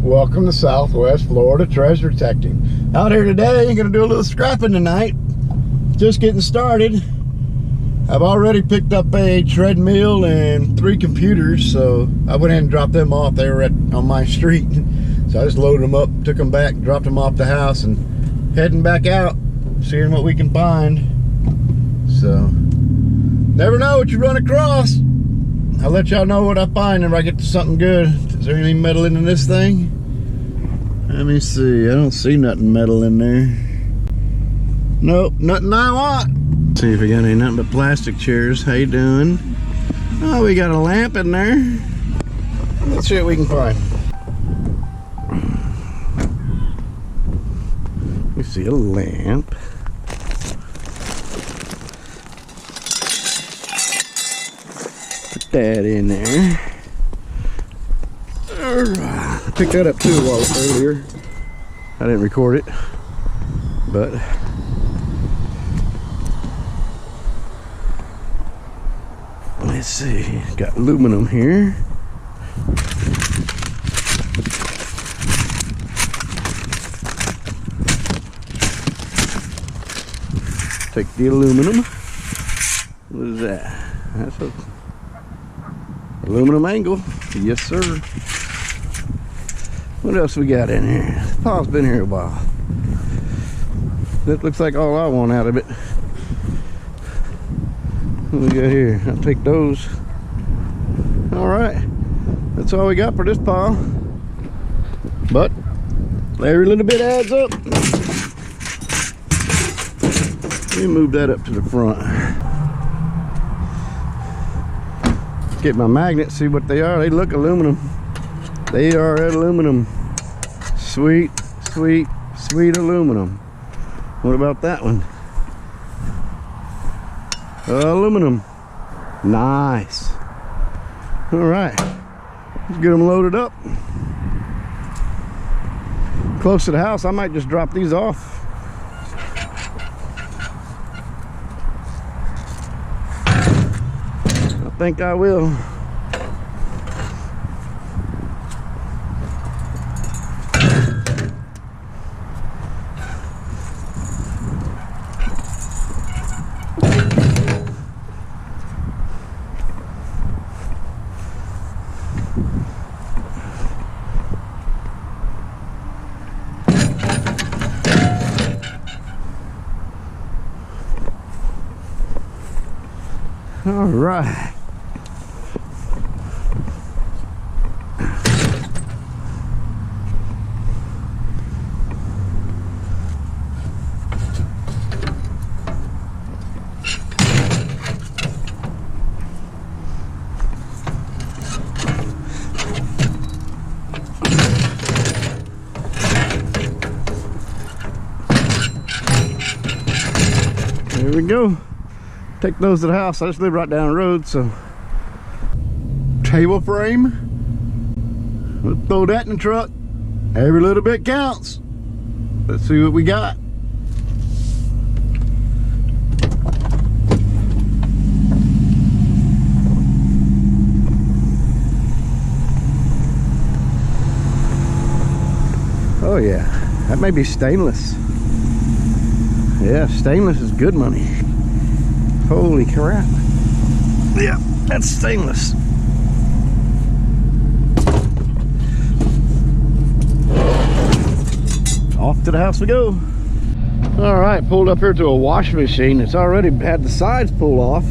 Welcome to Southwest Florida Treasure Detecting. Out here today, gonna do a little scrapping tonight. Just getting started. I've already picked up a treadmill and 3 computers, so I went ahead and dropped them off. They were on my street. So I just loaded them up, took them back, dropped them off the house, and heading back out, seeing what we can find. So, never know what you run across. I'll let y'all know what I find if I get to something good. Is there any metal in this thing? Let me see. I don't see nothing metal in there. Nope, nothing I want. See if we got any nothing but plastic chairs. How you doing? Oh, we got a lamp in there. Let's see what we can find. We see a lamp. Put that in there. I picked that up too a while earlier. I didn't record it, but let's see. Got aluminum here. Take the aluminum. What is that? That's a aluminum angle. Yes, sir. What else we got in here? Paul's been here a while. That looks like all I want out of it. What we got here? I'll take those. All right. That's all we got for this pile. But every little bit adds up. Let me move that up to the front. Get my magnets, see what they are. They look aluminum. They are aluminum. Sweet, sweet, sweet aluminum. What about that one? Aluminum. Nice. All right. Let's get them loaded up. Close to the house, I might just drop these off. I think I will. All right. There we go. Take those to the house. I just live right down the road, so. Table frame. We'll throw that in the truck. Every little bit counts. Let's see what we got. Oh yeah, that may be stainless. Yeah, stainless is good money. Holy crap. Yeah, that's stainless. Off to the house we go. All right, pulled up here to a washing machine. It's already had the sides pulled off,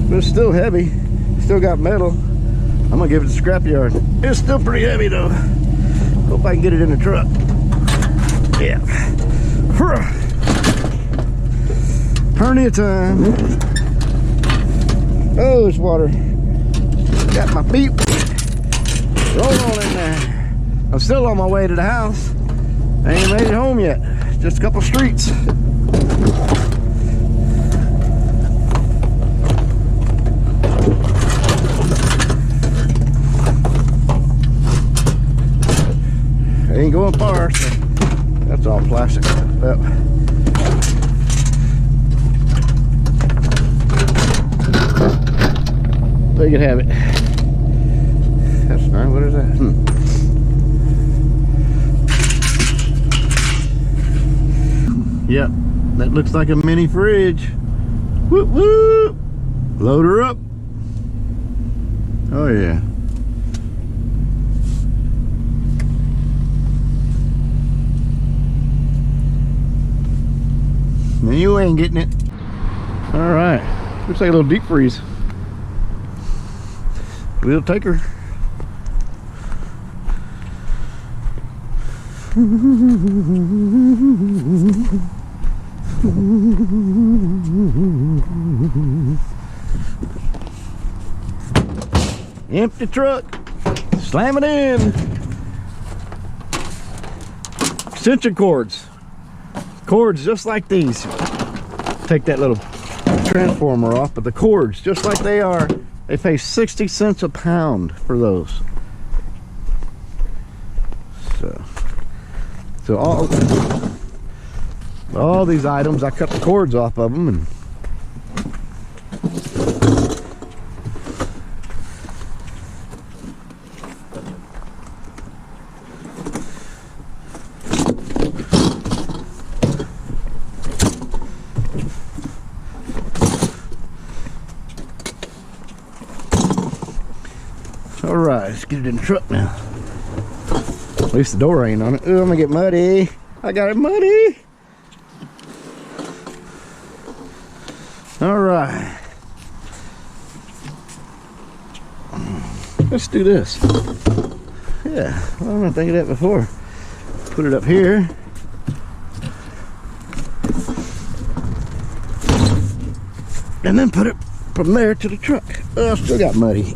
but it's still heavy. Still got metal. I'm gonna give it to scrapyard. It's still pretty heavy though. Hope I can get it in the truck. Yeah. Plenty of time. Oh, it's water. Got my feet. Roll on in there. I'm still on my way to the house. I ain't made it home yet. Just a couple streets. I ain't going far, so that's all plastic. Yep. They can have it. That's fine. What is that? Yep, that looks like a mini fridge. Whoop whoop. Load her up. Oh yeah. Now you ain't getting it. All right, looks like a little deep freeze. We'll take her. Empty truck. Slam it in. Extension cords. Cords just like these. Take that little transformer off, but the cords just like they are, they pay 60 cents a pound for those. So all these items, I cut the cords off of them and all right, let's get it in the truck now. At least the door ain't on it. Oh, I'm gonna get muddy. I got it muddy. All right. Let's do this. Yeah, well, I'm not thinking of that before. Put it up here. And then put it from there to the truck. Oh, I still got muddy.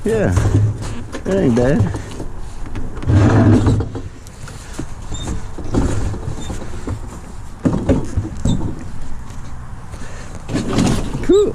Yeah, that ain't bad. Cool.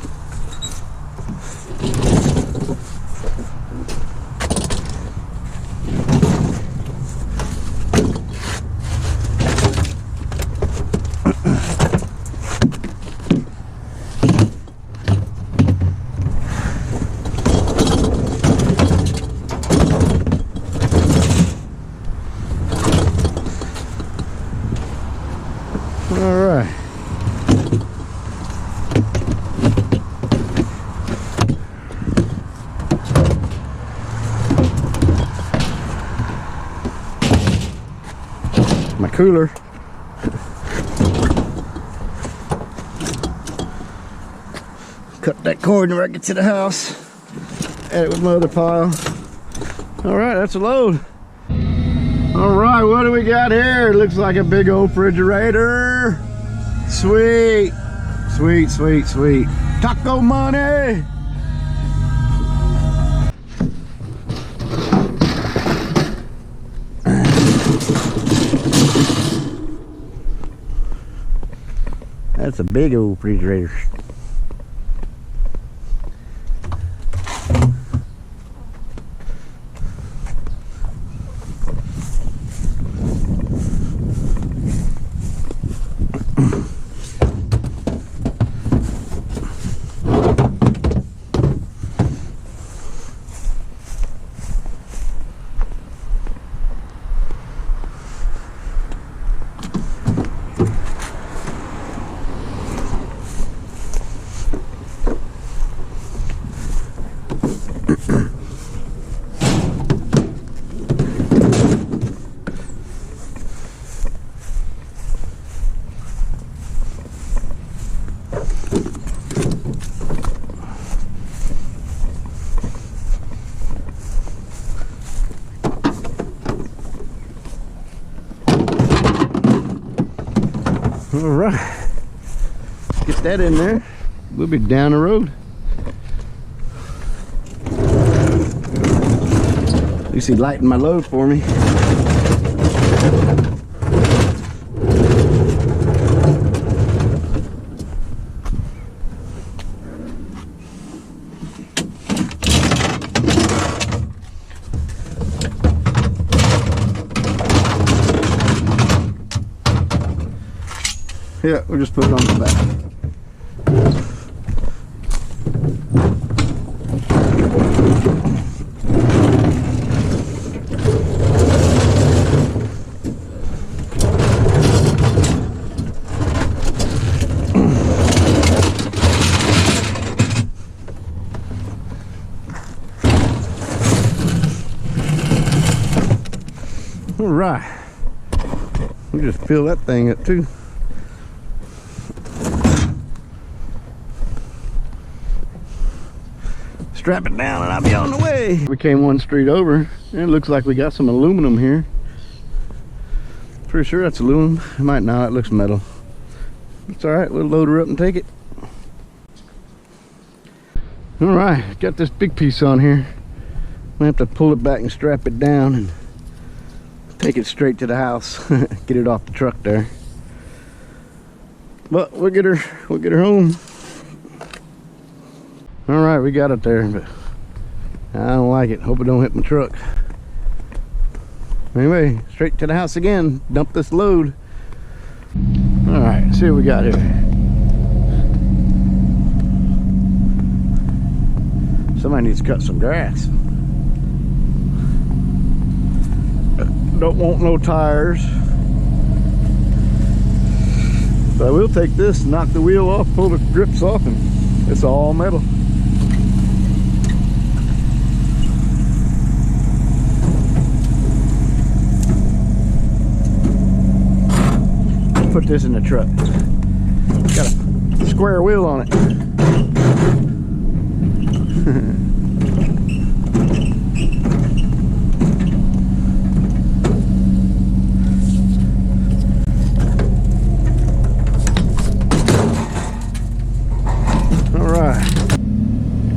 My cooler. Cut that cord whenever I get to the house. Add it with my other pile. All right, that's a load. All right, what do we got here? Looks like a big old refrigerator. Sweet, sweet, sweet, sweet. Taco money. That's a big old refrigerator. All right, get that in there. We'll be down the road. At least he lightened my load for me. Yeah, we'll just put it on the back. All right. We just fill that thing up too. Strap it down and I'll be on the way. We came one street over and it looks like we got some aluminum here. Pretty sure that's aluminum. It might not, it looks metal. It's all right, we'll load her up and take it. All right, got this big piece on here. I have to pull it back and strap it down and take it straight to the house. Get it off the truck there. But we'll get her home. All right, we got it there, but I don't like it. Hope it don't hit my truck. Anyway, straight to the house again. Dump this load. All right, let's see what we got here. Somebody needs to cut some grass. Don't want no tires. But I will take this, knock the wheel off, pull the grips off, and it's all metal. Put this in the truck. Got a square wheel on it. All right.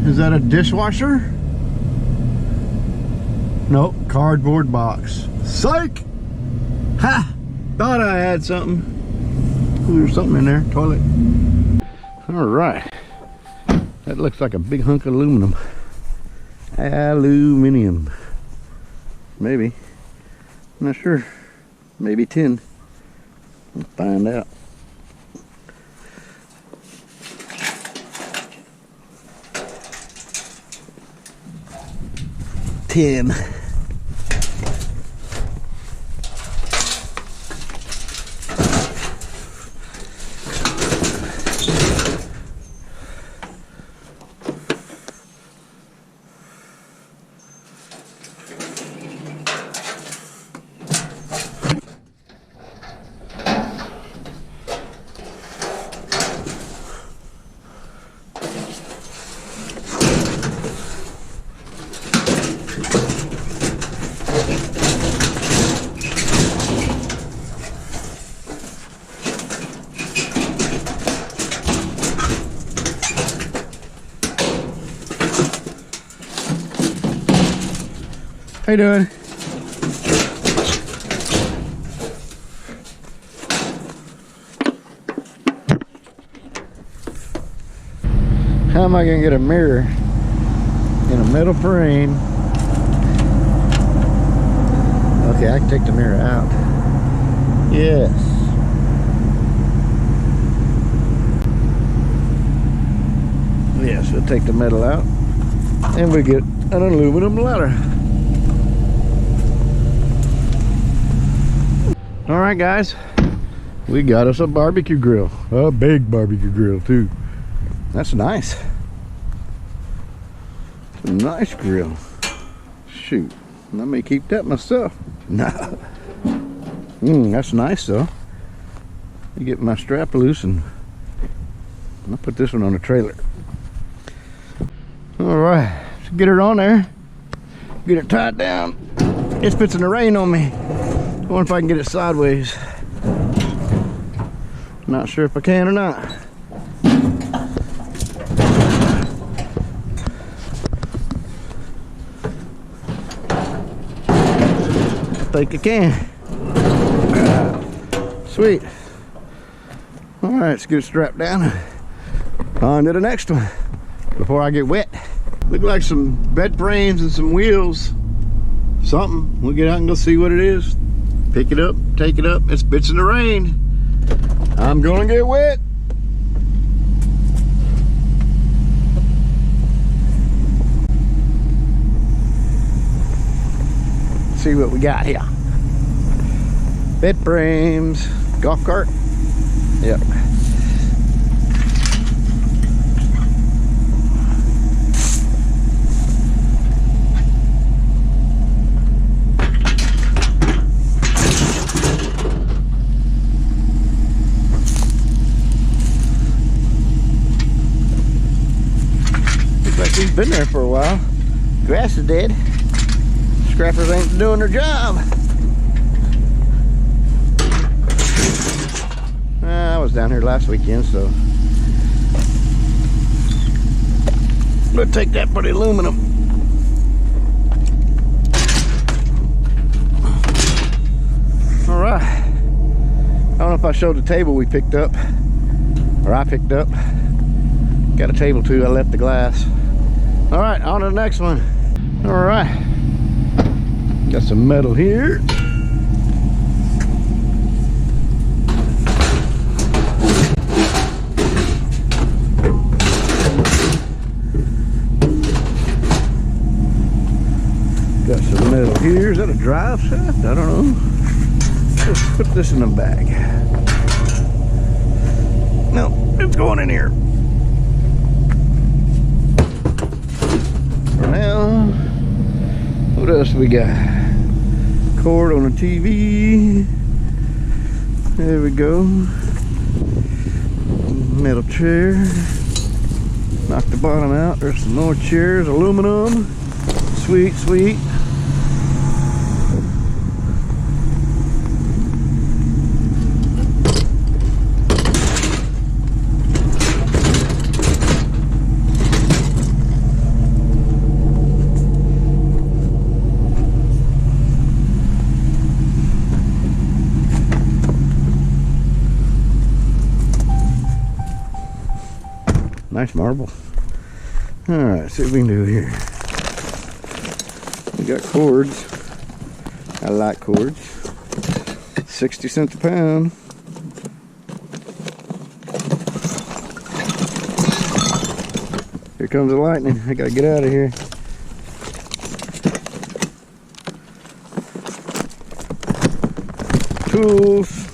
Is that a dishwasher? Nope, cardboard box. Psych! Ha! Thought I had something. There's something in there, toilet. All right, that looks like a big hunk of aluminum. Aluminium, maybe. I'm not sure. Maybe tin. We'll find out. Tin. How you doing? How am I gonna get a mirror in a metal frame? Okay, I can take the mirror out. Yes. Yes, we'll take the metal out and we get an aluminum ladder. All right, guys, we got us a barbecue grill, a big barbecue grill too. That's nice. It's a nice grill. Shoot, I may keep that myself. Nah. That's nice though. You get my strap loose and I'll put this one on the trailer. All right, let's get it on there. Get it tied down. It's fixing to rain on me. I wonder if I can get it sideways. Not sure if I can or not. I think I can. Sweet. All right, let's get it strapped down. On to the next one before I get wet. Look like some bed frames and some wheels. Something. We'll get out and go see what it is. Pick it up, take it up. It's bitching to rain. I'm gonna get wet. See what we got here. Bed frames, golf cart. Yep. been there for a while. Grass is dead. Scrappers ain't doing their job. I was down here last weekend, so let's take that for the aluminum. All right. I don't know if I showed the table we picked up, or I picked up. Got a table too, I left the glass. All right, on to the next one. All right. Got some metal here. Got some metal here. Is that a drive shaft? I don't know. Let's put this in the bag. No, it's going in here. For now, what else we got? Cord on the TV. There we go. Metal chair. Knock the bottom out. There's some more chairs, aluminum. Sweet, sweet. Nice marble. All right, see what we can do here. We got cords. I like cords. 60 cents a pound. Here comes the lightning. I gotta get out of here. Tools.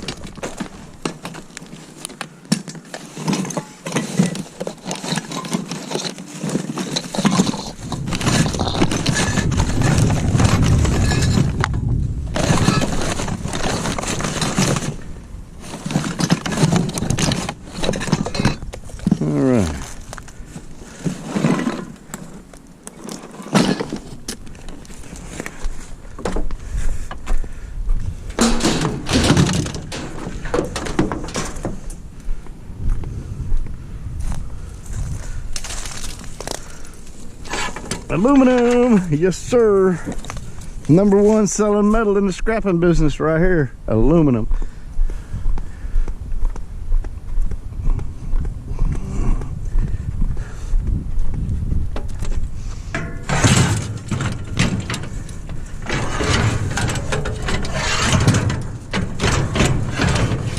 Aluminum, yes sir. #1 selling metal in the scrapping business right here. Aluminum.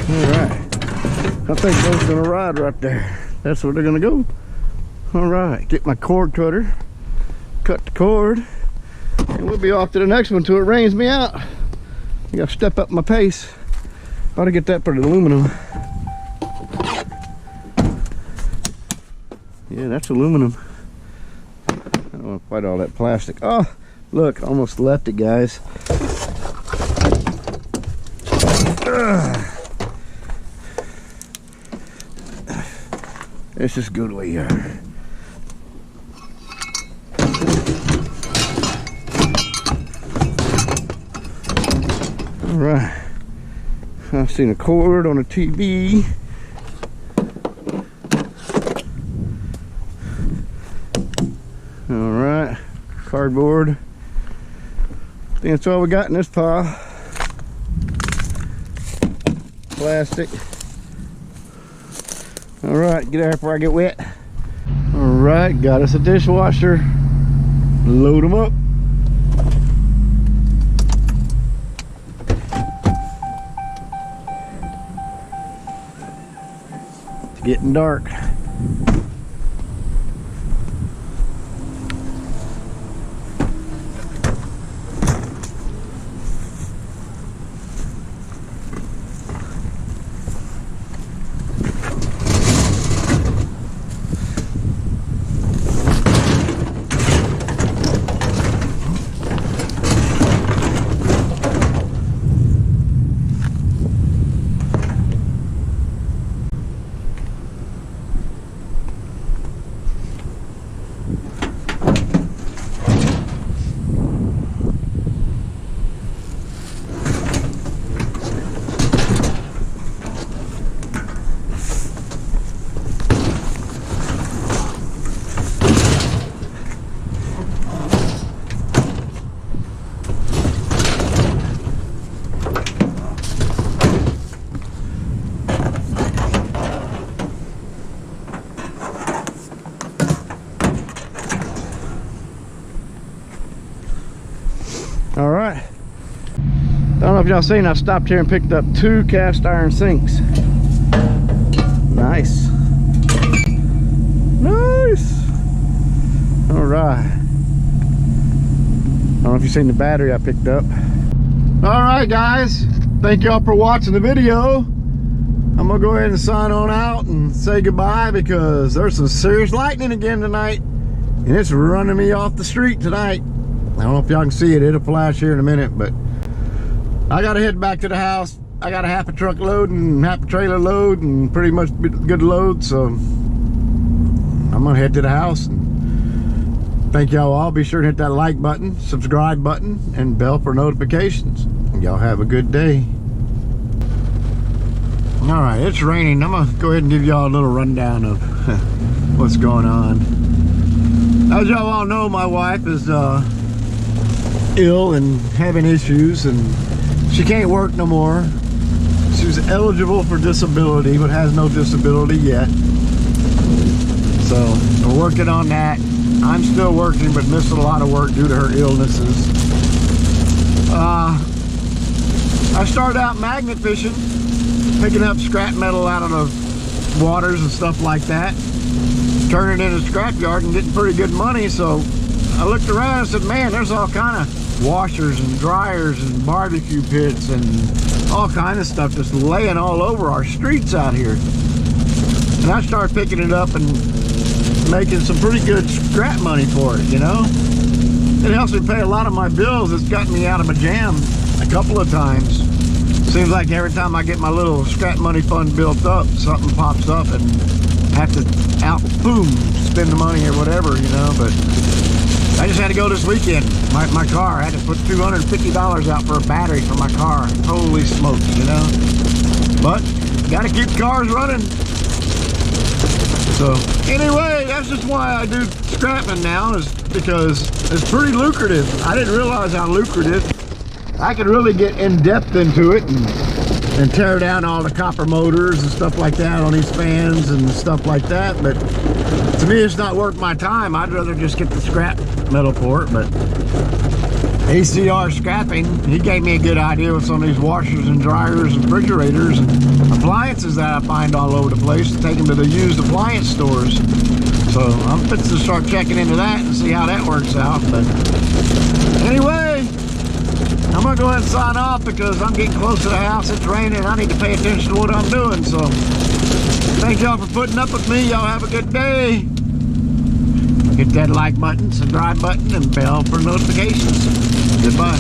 Alright. I think those are gonna ride right there. That's where they're gonna go. Alright, get my cord cutter. Cut the cord, and we'll be off to the next one till it rains me out. I gotta step up my pace. Ought to get that for the aluminum. Yeah, that's aluminum. I don't want quite all that plastic. Oh, look, almost left it, guys. Let's just go the way you are. All right, I've seen a cord on a TV. All right, cardboard. I think that's all we got in this pile. Plastic. All right, get out before I get wet. All right, got us a dishwasher. Load them up. Getting dark. All right. I don't know if y'all seen, I stopped here and picked up 2 cast iron sinks. Nice. Nice. All right. I don't know if you've seen the battery I picked up. All right, guys. Thank y'all for watching the video. I'm gonna go ahead and sign on out and say goodbye because there's some serious lightning again tonight, and it's running me off the street tonight. I don't know if y'all can see it. It'll flash here in a minute, but I gotta head back to the house. I got a half a truck load and half a trailer load and pretty much good load, so I'm gonna head to the house. And thank y'all all. Be sure to hit that like button, subscribe button, and bell for notifications. Y'all have a good day. All right, it's raining. I'm gonna go ahead and give y'all a little rundown of what's going on. As y'all all know, my wife is ill and having issues, and she can't work no more. She's eligible for disability, but has no disability yet. So we're working on that. I'm still working, but missing a lot of work due to her illnesses. I started out magnet fishing, picking up scrap metal out of the waters and stuff like that, turning it into a scrap yard and getting pretty good money. So I looked around and said, man, there's all kind of washers and dryers and barbecue pits and all kind of stuff just laying all over our streets out here. And I started picking it up and making some pretty good scrap money for it, you know. It helps me pay a lot of my bills. It's gotten me out of my jam a couple of times. Seems like every time I get my little scrap money fund built up, something pops up and I have to boom, spend the money or whatever, you know. But I just had to go this weekend. My car, I had to put $250 out for a battery for my car. Holy smokes, you know. But gotta keep cars running. So anyway, that's just why I do scrapping now, is because it's pretty lucrative. I didn't realize how lucrative. I could really get in depth into it and tear down all the copper motors and stuff like that on these fans and stuff like that, but to me it's not worth my time. I'd rather just get the scrap metal for it. But ACR Scrapping, he gave me a good idea with some of these washers and dryers and refrigerators and appliances that I find all over the place, to take them to the used appliance stores. So I'm fixing to start checking into that and see how that works out. But anyway, I'm gonna go ahead and sign off because I'm getting close to the house. It's raining. I need to pay attention to what I'm doing. So thank y'all for putting up with me. Y'all have a good day. Hit that like button, subscribe button, and bell for notifications. Goodbye.